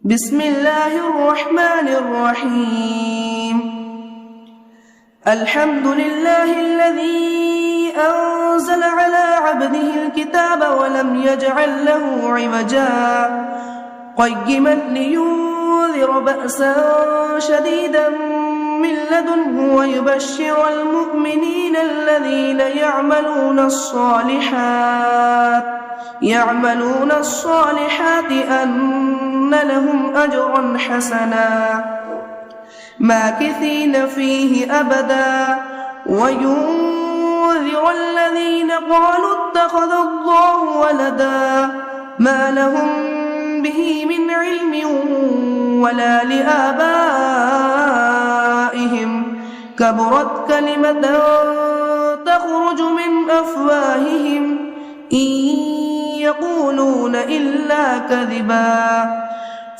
بسم الله الرحمن الرحيم. الحمد لله الذي أنزل على عبده الكتاب ولم يجعل له عوجا قيما لينذر بأسا شديدا من لدنه ويبشر المؤمنين الذين يعملون الصالحات أن لهم أجرا حسنا ماكثين فيه أبدا وينذر الذين قالوا اتخذ الله ولدا ما لهم به من علم ولا لآبائهم كبرت كلمة تخرج من أفواههم إن يقولون إلا كذبا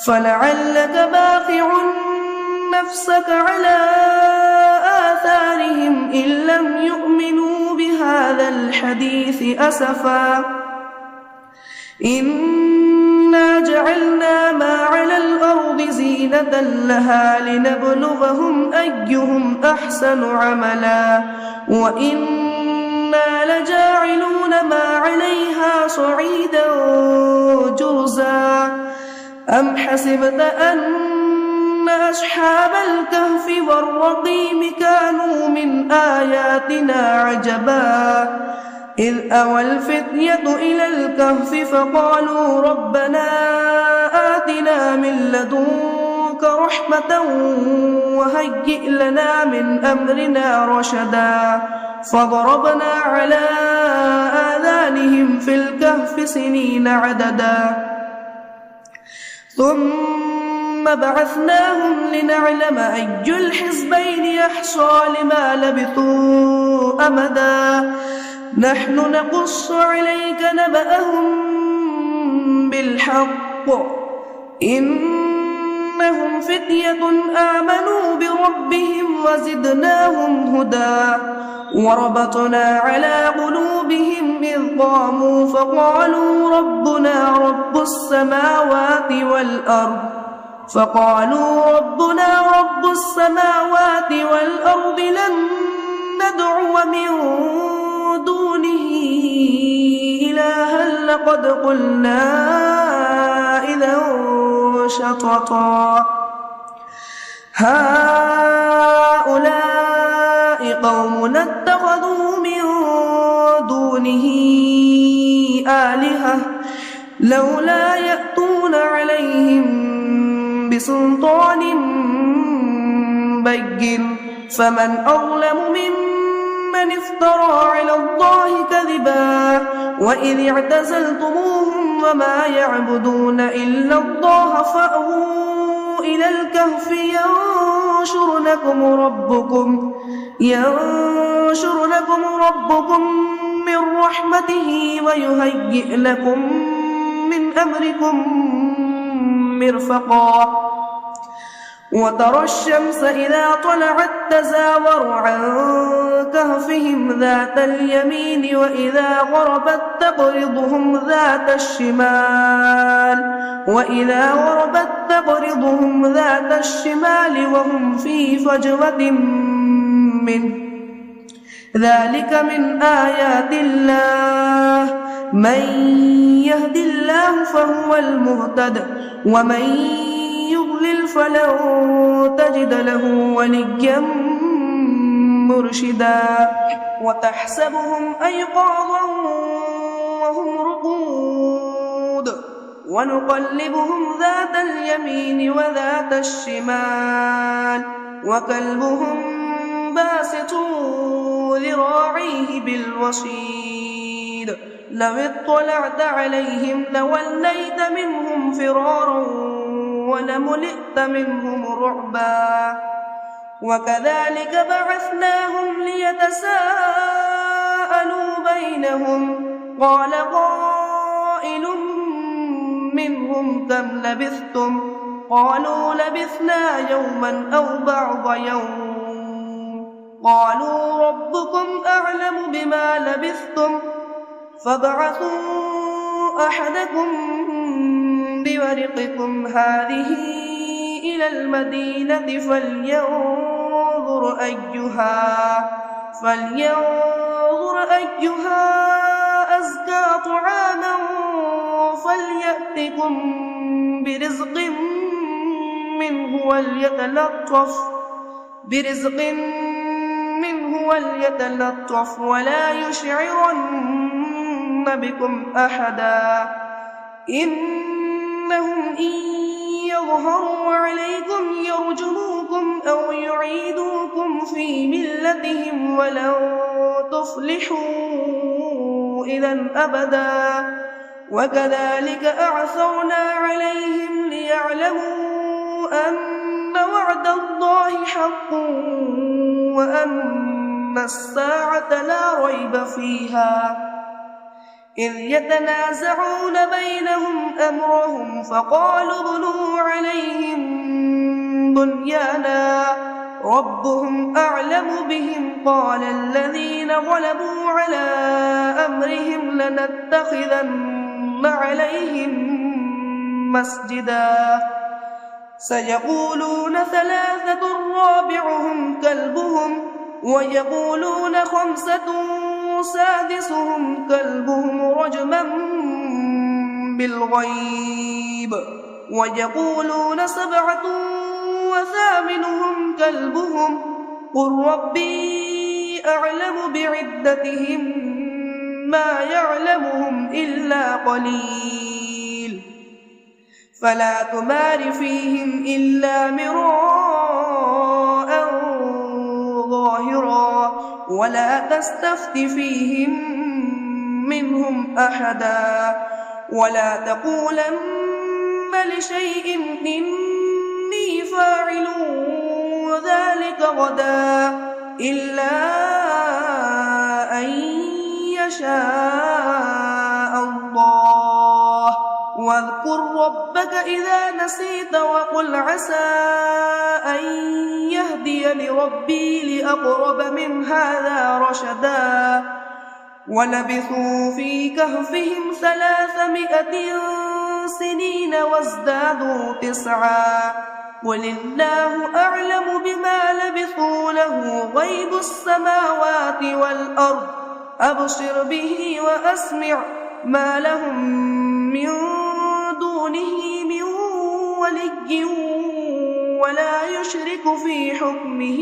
فلعلك باخع نفسك على آثارهم إن لم يؤمنوا بهذا الحديث أسفا إنا جعلنا ما على الأرض زينة لها لنبلغهم أيهم أحسن عملا وإنا لجاعلون ما عليها صعيدا جرزا أم حسبت أن أصحاب الكهف والرقيم كانوا من آياتنا عجبا إذ أوى الفتية إلى الكهف فقالوا ربنا آتنا من لدنك رحمة وهيئ لنا من أمرنا رشدا فضربنا على آذانهم في الكهف سنين عددا ثم بعثناهم لنعلم أي الحزبين يحصى لما لبثوا أمدا نحن نقص عليك نبأهم بالحق إنهم فتية آمنوا بربهم وزدناهم هدى وربطنا على قلوبهم إذ قاموا فقالوا ربنا رب السماوات والأرض لن ندعو من دونه إلها لقد قلنا إذا شططا هؤلاء قومنا اتخذوا من دونه آلهة لولا يأتون عليهم بسلطان بين فمن أظلم ممن افترى على الله كذبا وإذ اعتزلتموهم وما يعبدون إلا الله فأووا إلى الكهف ينشر لكم ربكم من رحمته ويهيئ لكم من أمركم مرفقا وترى الشمس إذا طلعت تزاور عن كهفهم ذات اليمين وإذا غربت تقرضهم ذات الشمال وهم في فجوة منه ذلك من آيات الله من يهد الله فهو المهتد ومن يضلل فلن تجد له وليا مرشدا وتحسبهم أيقاظا وهم رقود ونقلبهم ذات اليمين وذات الشمال وكلبهم باسط ذراعيه بالوصيد لو اطلعت عليهم لوليت منهم فرارا ولملئت منهم رعبا وكذلك بعثناهم ليتساءلوا بينهم قال قائل منهم كم لبثتم قالوا لبثنا يوما أو بعض يوم قالوا ربكم أعلم بما لبثتم فابعثوا أحدكم بورقكم هذه إلى المدينة فلينظر أيها أزكى طعاما فليأتكم برزق منه وليتلطف ولا يشعرن بكم أحدا إنهم إن يظهروا عليكم يرجموكم أو يعيدوكم في ملتهم ولن تفلحوا إذا أبدا وكذلك أعثرنا عليهم ليعلموا أن وعد الله حق وأن الساعة لا ريب فيها إذ يتنازعون بينهم أمرهم فقالوا ابنوا عليهم بنيانا ربهم أعلم بهم قال الذين غلبوا على أمرهم لنتخذن عليهم مسجدا سيقولون ثلاثة رابعهم كلبهم ويقولون خمسة سادسهم كلبهم رجما بالغيب ويقولون سبعة وثامنهم كلبهم قل ربي أعلم بعدتهم ما يعلمهم إلا قليل فلا تمار فيهم إلا مراء ظاهرا ولا تستفت فيهم منهم أحدا ولا تقولن لشيء إني فاعل ذلك غدا إلا أن يشاء الله واذكر ربك إذا نسيت وقل عسى أن يهدي لربي لأقرب من هذا رشدا ولبثوا في كهفهم 300 سنين وازدادوا 9 قل الله أعلم بما لبثوا له غيب السماوات والأرض أبصر به وأسمع ما لهم من دونه من ولي ولا يشرك في حكمه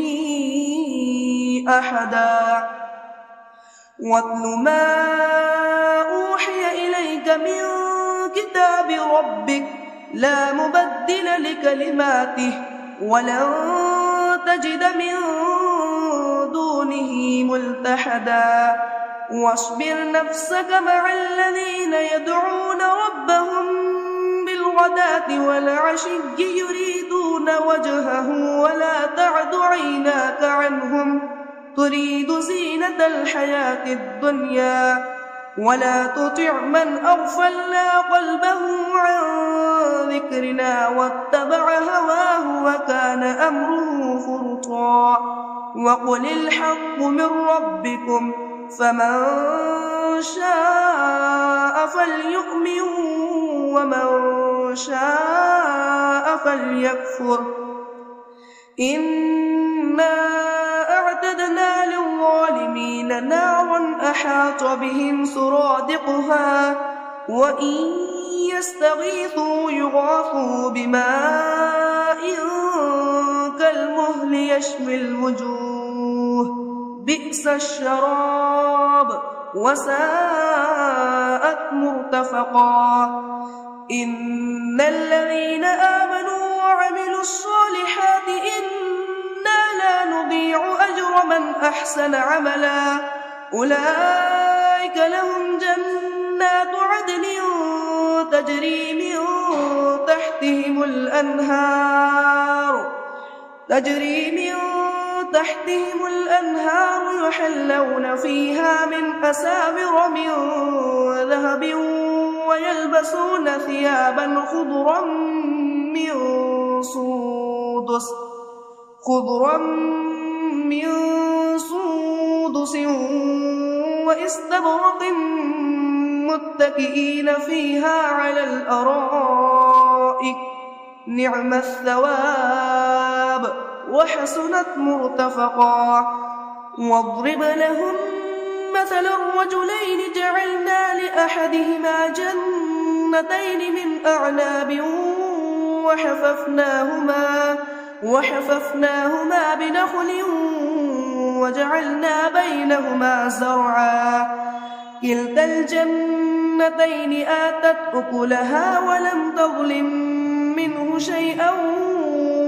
أحدا واتل ما أوحي إليك من كتاب ربك لا مبدل لكلماته ولن تجد من دونه ملتحدا واصبر نفسك مع الذين يدعون ربهم بالغداة والعشي يريدون وجهه ولا تعد عيناك عنهم تريد زينة الحياة الدنيا ولا تطع من أغفلنا قلبه عن ذكرنا واتبع هواه وكان أمره فرطا وقل الحق من ربكم فمن شاء فليؤمن ومن شاء فليكفر إنا أعتدنا للظالمين نارا أحاط بهم سرادقها وإن يستغيثوا يغاثوا بماء كالمهل يشوي الوجوه بئس الشراب وساءت مرتفقا إن الذين آمنوا وعملوا الصالحات إنا لا نضيع أجر من أحسن عملا أولئك لهم جنات عدن تجري من تحتهم الأنهار يحلون فيها من أساور من ذهب ويلبسون ثيابا خضرا من سندس واستبرق متكئين فيها على الأرائك الأرائك نعم الثواب وحسنت مرتفقا واضرب لهم مثل الرجلين جعلنا لأحدهما جنتين من أعناب وحففناهما بنخل وجعلنا بينهما زرعا كلتا الجنتين آتت أكلها ولم تظلم منه شيئا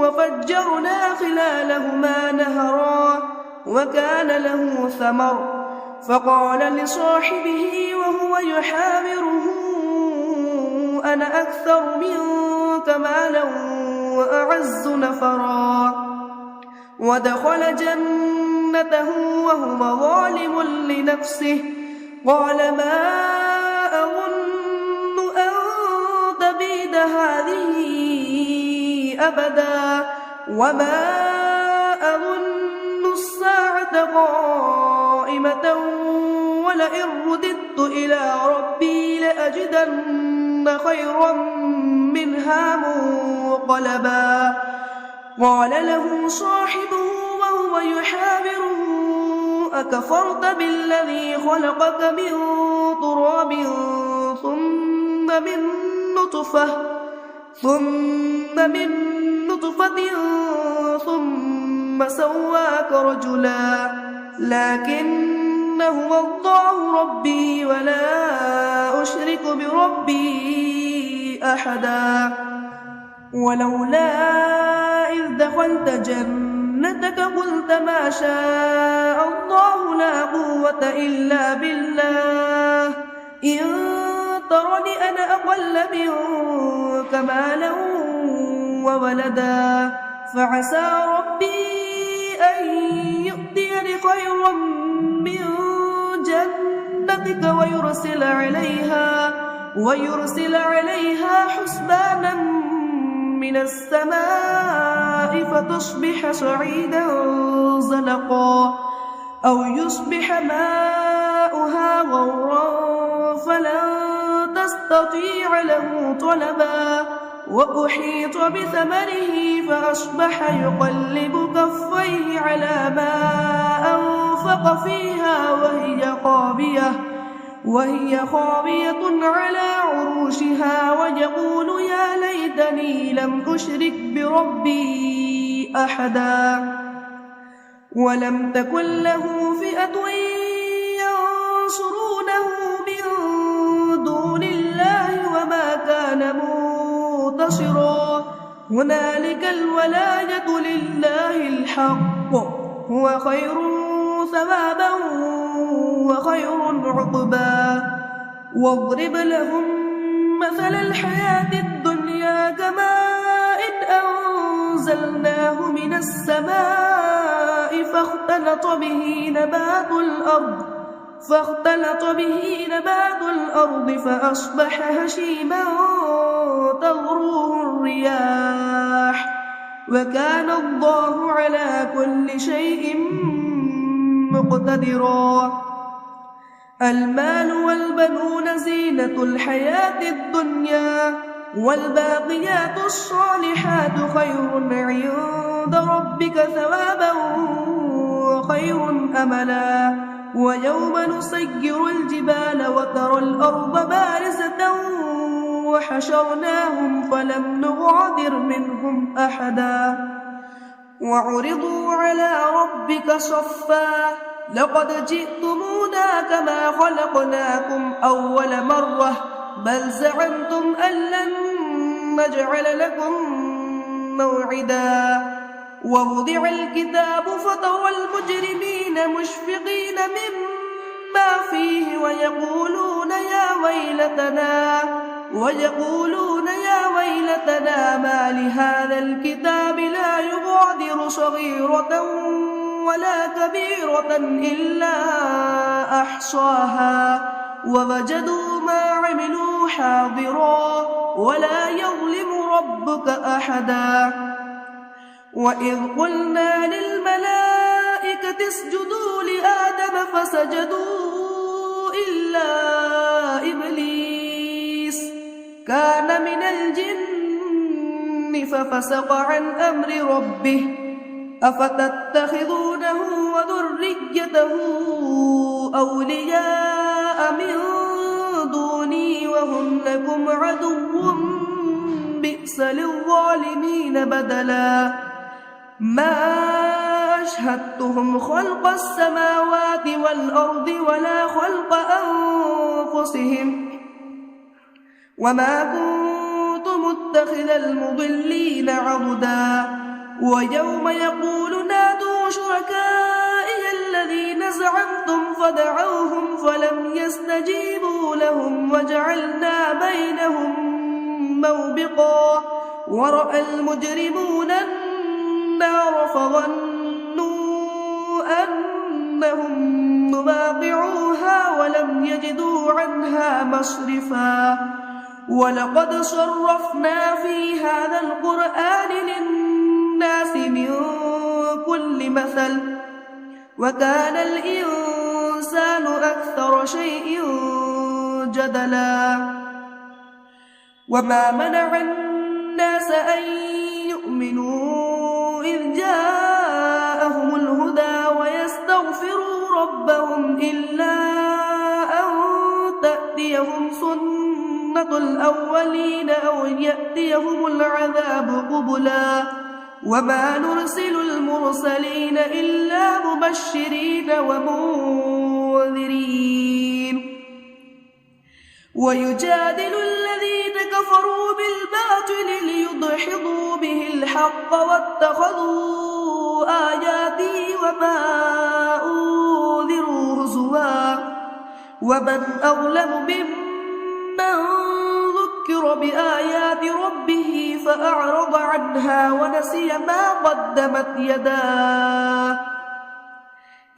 وفجرنا خلالهما نهرا وكان له ثمر فقال لصاحبه وهو يحاوره أنا أكثر منك مالا وأعز نفرا ودخل جنته وهو ظالم لنفسه قال ما أظن أن تبيد هذه أبدا وما أظن الساعة قائمة ولئن رددت إلى ربي لأجدن خيرا منها منقلبا قال له صاحبه وهو يحاوره أكفرت بالذي خلقك من تراب ثم من نطفة ثم سواك رجلا لكن هو الله ربي ولا أشرك بربي أحدا ولولا إذ دخلت جنتك قلت ما شاء الله لا قوة إلا بالله إن ترني أنا أقل منك مالا وولدا فعسى ربي أن يؤتيني خيرا من جنتك ويرسل عليها حسبانا من السماء فتصبح صعيدا زلقا أو يصبح ماؤها غورا فلن تستطيع له طلبا وأحيط بثمره فأصبح يقلب كفيه على ما أنفق فيها وهي خاوية على عروشها ويقول يا ليتني لم أشرك بربي أحدا ولم تكن له فئة ينصرونه من دون الله وما كان منتصرا هنالك الولاية لله الحق هو خير ثوابا وخير عقبا واضرب لهم مثل الحياة الدنيا كماء أنزلناه من السماء فاختلط به نبات الأرض فأصبح هشيما تذروه الرياح وكان الله على كل شيء مقتدرا المال والبنون زينة الحياة الدنيا والباقيات الصالحات خير عند ربك ثوابا وخير أملا ويوم نسير الجبال وترى الأرض بارزة وحشرناهم فلم نغادر منهم أحدا وعرضوا على ربك صفا لقد جئتمونا كما خلقناكم أول مرة بل زعمتم أن لن نجعل لكم موعدا ووضع الكتاب فترى المجرمين مشفقين مما فيه ويقولون يا ويلتنا ما لهذا الكتاب لا يغادر صغيرة ولا كبيرة إلا أحصاها ووجدوا ما عملوا حاضرا ولا يظلم ربك أحدا وإذ قلنا للملائكة اسجدوا لآدم فسجدوا إلا إبليس كان من الجن ففسق عن أمر ربه أفتتخذونه وذريته أولياء من دوني وهم لكم عدو بئس للظالمين بدلا ما أشهدتهم خلق السماوات والأرض ولا خلق أنفسهم وما كنت متخذ المضلين عضدا ويوم يقول نادوا شركائي الذين زعمتم فدعوهم فلم يستجيبوا لهم وجعلنا بينهم موبقا ورأى المجرمون النار فظنوا أنهم مواقعوها ولم يجدوا عنها مصرفا ولقد صرفنا في هذا القرآن للناس من كل مثل وكان الإنسان أكثر شيء جدلا وما منع الناس أن يؤمنوا إذ جاءهم الهدى ويستغفروا ربهم إلا أن تأتيهم سنة الأولين أو يأتيهم العذاب قبلا وما نرسل المرسلين إلا مبشرين ومنذرين ويجادل الذين كفروا بالباطل ليدحضوا به الحق واتخذوا آياتي وما أنذروا هزوا ومن أظلم ممن ذكر بآيات ربه فأعرض عنها ونسي ما قدمت يداه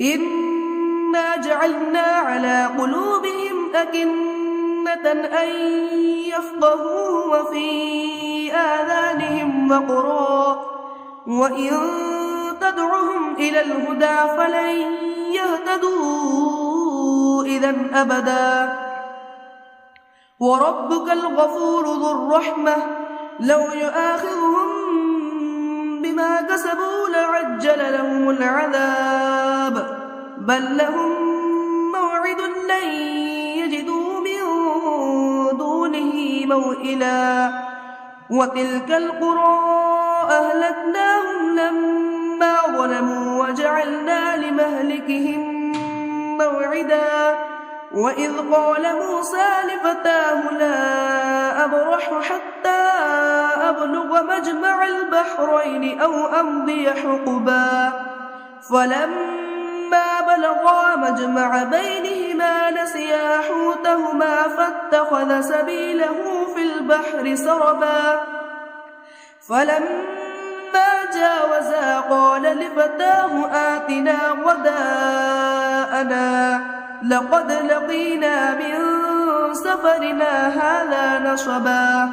إنا جعلنا على قلوبهم أكنة أن يفقهوا وفي آذانهم وقرا وإن تدعهم إلى الهدى فلن يهتدوا إذا أبدا وربك الغفور ذو الرحمة لو يؤاخذهم بما كسبوا لعجل لهم العذاب بل لهم موعد لن يجدوا من دونه موئلا وتلك القرى أهلكناهم لما ظلموا وجعلنا لمهلكهم موعدا وإذ قال موسى لفتاه لا أبرح حتى أبلغ مجمع البحرين أو أمضي حقبا فلما بلغا مجمع بينهما نسيا حوتهما فاتخذ سبيله في البحر سربا فلما جاوزا قال لفتاه آتنا غداءنا لقد لقينا من سفرنا هذا نصبا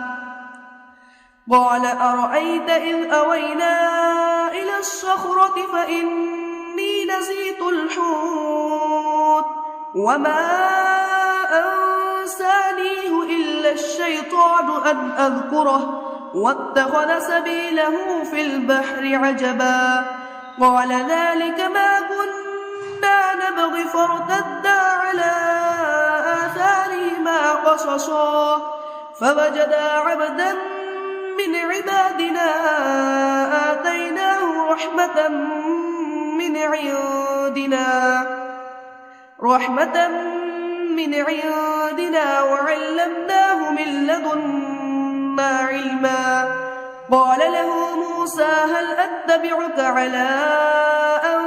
قال أرأيت إذ أوينا إلى الصخرة فإني نسيت الحوت وما أنسانيه إلا الشيطان أن أذكره واتخذ سبيله في البحر عجبا قال ذلك ما كنا نبغي فارتدا على آثارهما قصصا فوجدا عبدا من عبادنا آتيناه رحمة من عندنا وعلمناه من لدنا علما قال له موسى هل أتبعك على أن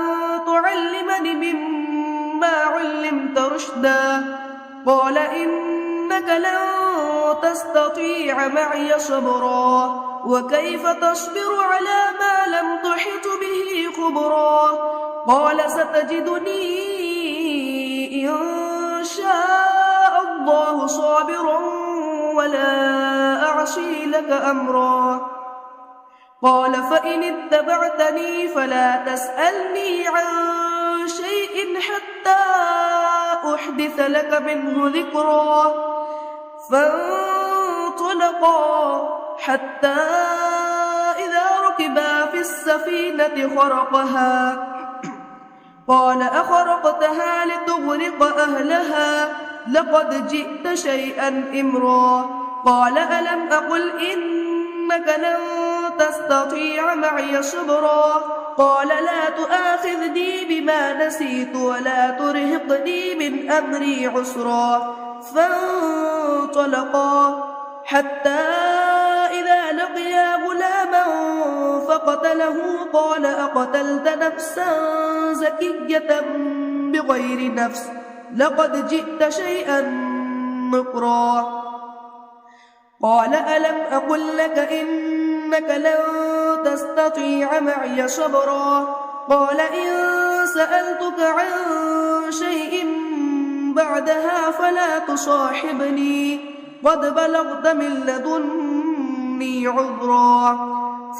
تعلمني مما علمت رشدا قال إنك لن تستطيع معي صبرا وكيف تصبر على ما لم تحط به خبرا قال ستجدني إن شاء الله صابرا ولا أعصي لك أمرا قال فإن اتبعتني فلا تسألني عن شيء حتى أحدث لك منه ذكرا فانطلقا حتى السفينة خرقها قال أخرقتها لتغرق أهلها لقد جئت شيئا إمرا قال ألم أقل إنك لن تستطيع معي صبرا قال لا تؤاخذني بما نسيت ولا ترهقني من أمري عسرا فانطلقا حتى إذا لقيا غلاما فقتله قال أقتلت نفسا زكية بغير نفس لقد جئت شيئا نكرا قال ألم أقل لك إنك لن تستطيع معي صبرا قال إن سألتك عن شيء بعدها فلا تصاحبني قد بلغت من لدني عذرا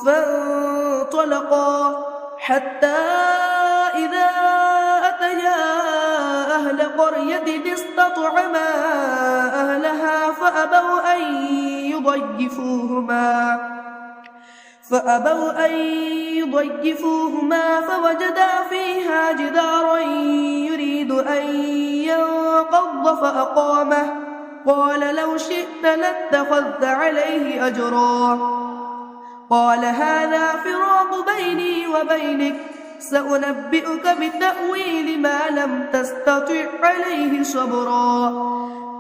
فانطلقا حتى إذا أتيا أهل قرية استطعما أهلها فأبوا أن يضيفوهما فوجدا فيها جدارا يريد أن ينقض فأقامه قال لو شئت لاتخذت عليه أجرا قال هذا فراق بيني وبينك سأنبئك بتأويل ما لم تستطع عليه صبرا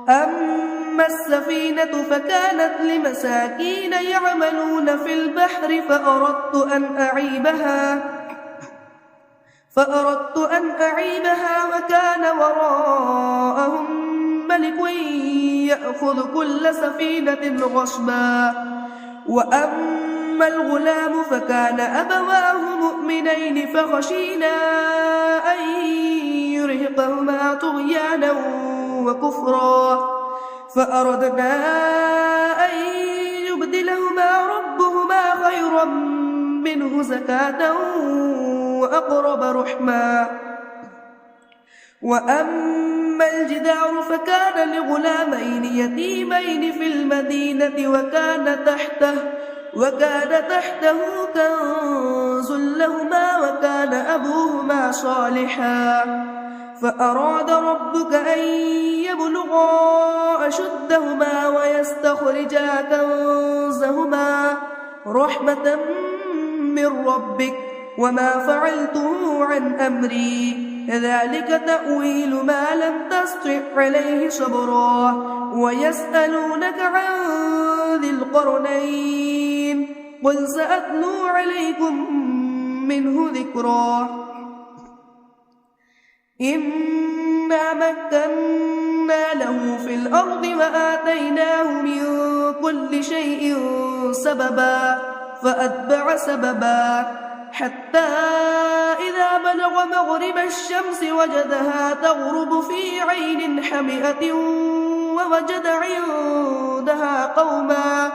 أما السفينة فكانت لمساكين يعملون في البحر فأردت أن أعيبها وكان وراءهم ملك يأخذ كل سفينة غصبا وأما الغلام فكان أبواه مؤمنين فخشينا أن يرهقهما طغيانا وكفرا فأردنا أن يبدلهما ربهما خيرا منه زكاة وأقرب رحما وأما الجدار فكان لغلامين يتيمين في المدينة وكان تحته كنز لهما وكان أبوهما صالحا فأراد ربك أن يبلغا أشدهما ويستخرجا كنزهما رحمة من ربك وما فعلته عن أمري ذلك تأويل ما لم تستطع عليه صبرا ويسألونك عن ذي القرنين قل سأتلو عليكم منه ذكرا إنا مكنا له في الأرض وآتيناه من كل شيء سببا فأتبع سببا حتى إذا بلغ مغرب الشمس وجدها تغرب في عين حمئة ووجد عندها قوما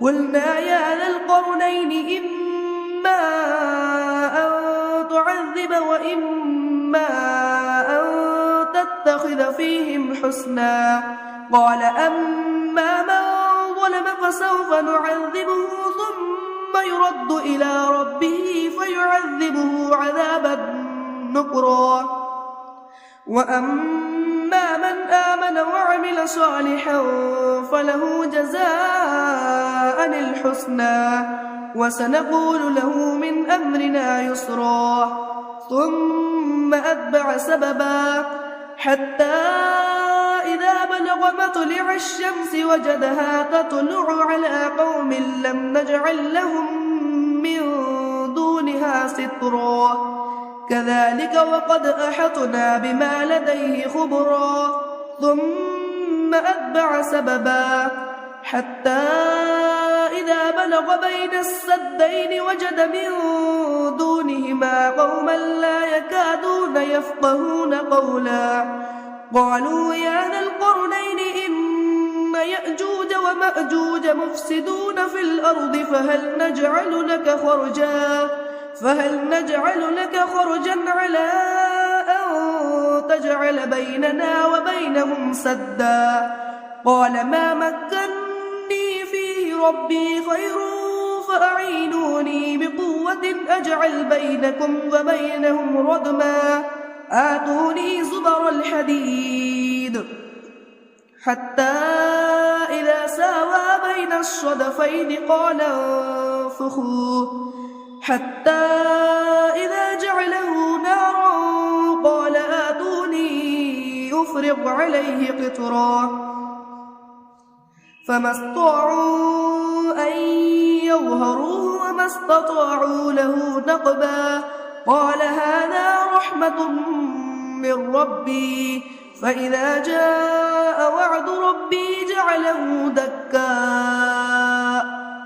قلنا يا ذا القرنين إما أن تعذب وإما أن تتخذ فيهم حسنا قال أما من ظلم فسوف نعذبه ثم يرد إلى ربه فيعذبه عذابا نكرا وأما من آمن وعمل صالحا فله جزاء الحسنى وسنقول له من أمرنا يسرا ثم أتبع سببا حتى إذا بلغ مطلع الشمس وجدها تطلع على قوم لم نجعل لهم من دونها سترا كذلك وقد أحطنا بما لديه خبرا ثم أتبع سببا حتى إذا بلغ بين السدين وجد من دونهما قوما لا يكادون يفقهون قولا قالوا يا ذا القرنين إن يأجوج ومأجوج مفسدون في الأرض فهل نجعل لك خرجا على أن تجعل بيننا وبينهم سدا قال ما مكني فيه ربي خير فأعينوني بقوة واد أجعل بينكم وبينهم ردما آتوني زبر الحديد حتى إذا ساوى بين الصدفين قال انفخوا حتى إذا جعله نارا قال آتوني أفرغ عليه قطرا فما استطاعوا أن يظهروه وما استطاعوا له نقبا قال هذا رحمة من ربي فإذا جاء وعد ربي جعله دكا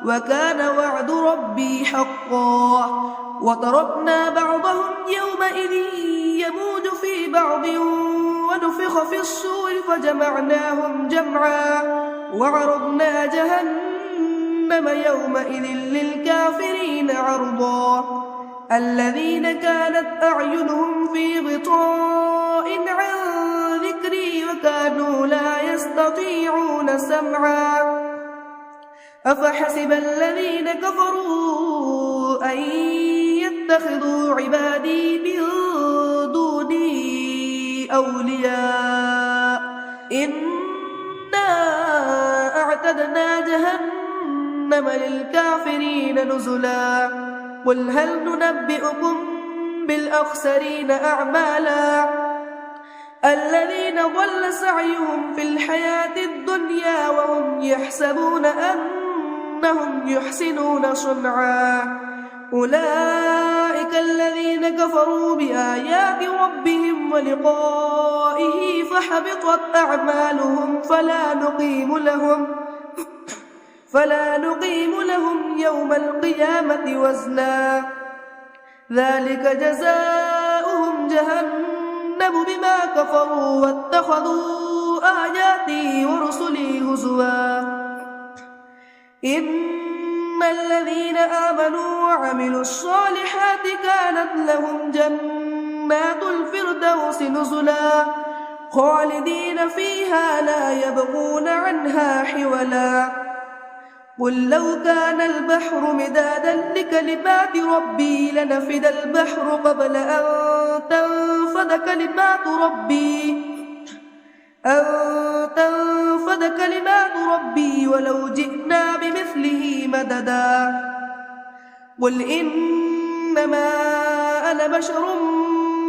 وكان وعد ربي حقا وتركنا بعضهم يومئذ يموج في بعض ونفخ في الصور فجمعناهم جمعا وعرضنا جهنم يومئذ للكافرين عرضا الذين كانت أعينهم في غطاء عن ذكري وكانوا لا يستطيعون سمعا أفحسب الذين كفروا أن يتخذوا عبادي من دوني أولياء إنا أعتدنا جهنم للكافرين نزلا قل هل ننبئكم بالأخسرين أعمالا الذين ضل سعيهم في الحياة الدنيا وهم يحسبون أنهم يحسنون صنعا أولئك الذين كفروا بآيات ربهم ولقائه فحبطت أعمالهم فلا نقيم لهم يوم القيامة وزنا ذلك جزاؤهم جهنم بما كفروا واتخذوا آياتي ورسلي هزوا إن الذين آمنوا وعملوا الصالحات كانت لهم جنات الفردوس نزلا خالدين فيها لا يبغون عنها حولا قل لو كان البحر مدادا لكلمات ربي لنفد البحر قبل أن تنفد كلمات ربي ولو جئنا بمثله مددا قل إنما أنا بشر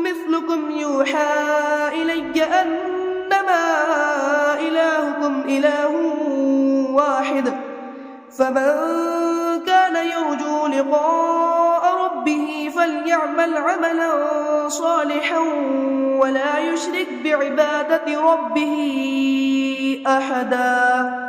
مثلكم يوحى إلي أنما إلهكم إله واحد فمن كان يرجو لقاء ربه فليعمل عملا صالحا ولا يشرك بعبادة ربه أحدا